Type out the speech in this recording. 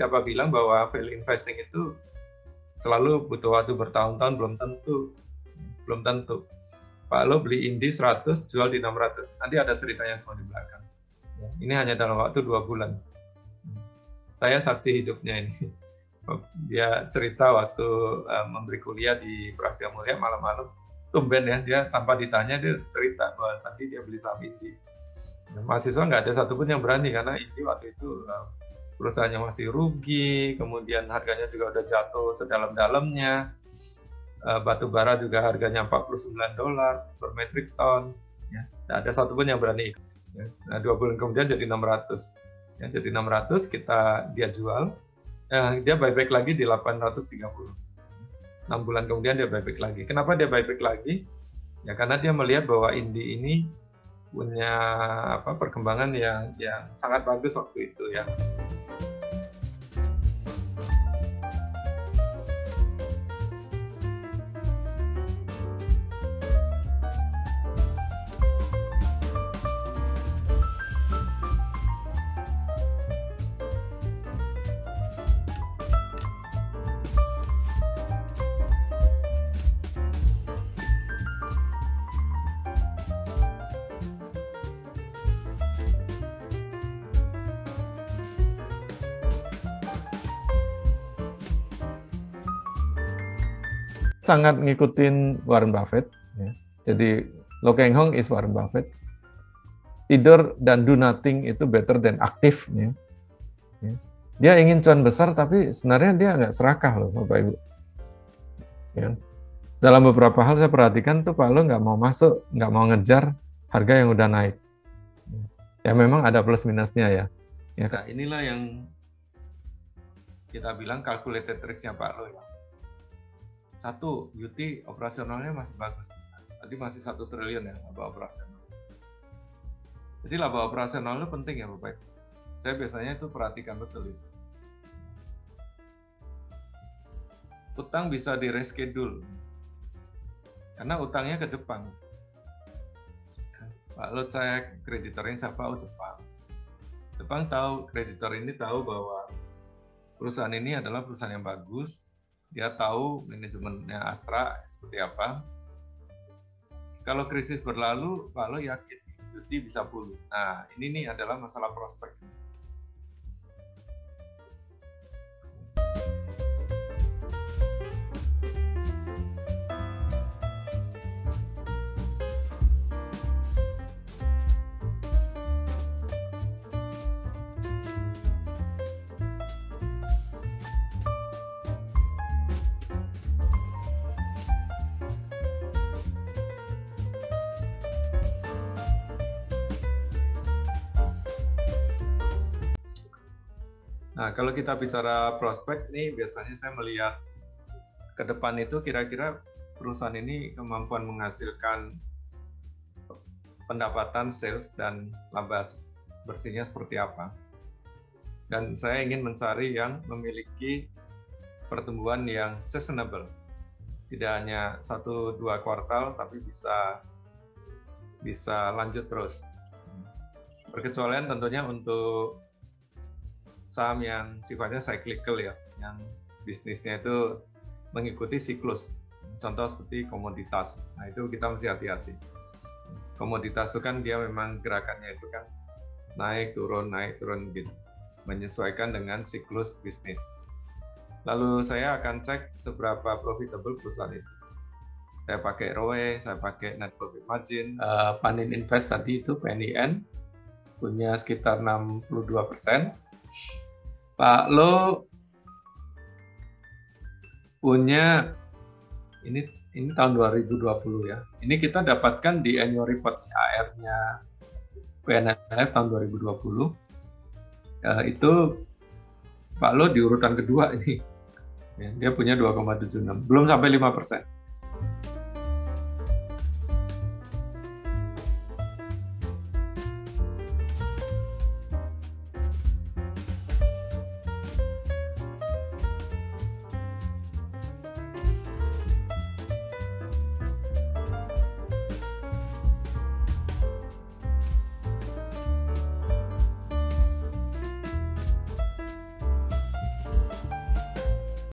siapa bilang bahwa value investing itu selalu butuh waktu bertahun-tahun? Belum tentu. Belum tentu. Pak Lo beli Indi 100, jual di 600. Nanti ada ceritanya semua di belakang. Ini hanya dalam waktu 2 bulan. Saya saksi hidupnya ini. Dia cerita waktu memberi kuliah di Prasetya Mulia malam-malam. Tumben ya, dia tanpa ditanya dia cerita bahwa tadi dia beli saham Indi. Mahasiswa nggak ada satupun yang berani karena Indi waktu itu perusahaannya masih rugi, kemudian harganya juga udah jatuh sedalam-dalamnya. Batu bara juga harganya $49 per metric ton. Ya. Nggak ada satupun yang berani. Ya. Nah, 2 bulan kemudian jadi 600. Ya, jadi 600 dia jual. Dia buyback lagi di 830. 6 bulan kemudian dia buyback lagi. Kenapa dia buyback lagi? Ya karena dia melihat bahwa Indi ini punya perkembangan yang sangat bagus waktu itu ya. Sangat ngikutin Warren Buffett. Ya. Jadi Lo Keng Hong is Warren Buffett. Tidur dan do nothing itu better than aktif. Ya. Ya. Dia ingin cuan besar, tapi sebenarnya dia nggak serakah loh, Bapak Ibu. Ya. Dalam beberapa hal saya perhatikan tuh Pak Lo nggak mau masuk, nggak mau ngejar harga yang udah naik. Ya memang ada plus minusnya ya. Ya Kak, inilah yang kita bilang calculated risk-nya Pak Lo ya. Satu, UT operasionalnya masih bagus. Tadi masih 1 triliun ya laba operasional. Jadi laba operasional itu penting ya Bapak. Saya biasanya itu perhatikan betul itu. Utang bisa di reschedule. Karena utangnya ke Jepang. Pak Lo cek kreditornya siapa? Oh Jepang. Jepang tahu, kreditor ini tahu bahwa perusahaan ini adalah perusahaan yang bagus. Dia tahu manajemennya Astra seperti apa. Kalau krisis berlalu, Pak Lo yakin UT bisa pulih. Nah, ini nih adalah masalah prospek. Nah, kalau kita bicara prospek nih, biasanya saya melihat ke depan itu kira-kira perusahaan ini kemampuan menghasilkan pendapatan sales dan laba bersihnya seperti apa. Dan saya ingin mencari yang memiliki pertumbuhan yang sustainable. Tidak hanya 1-2 kuartal, tapi bisa lanjut terus. Perkecualian tentunya untuk saham yang sifatnya cyclical ya, yang bisnisnya itu mengikuti siklus. Contoh seperti komoditas. Nah, itu kita mesti hati-hati. Komoditas itu kan dia memang gerakannya itu kan naik turun gitu. Menyesuaikan dengan siklus bisnis. Lalu saya akan cek seberapa profitable perusahaan itu. Saya pakai ROE, saya pakai net profit margin. Panin Invest tadi itu PNIN punya sekitar 62%. Pak Lo punya ini tahun 2020 ya. Ini kita dapatkan di annual report AR-nya PNLF tahun 2020. Itu Pak Lo di urutan kedua ini. Ya, dia punya 2,76, belum sampai 5%.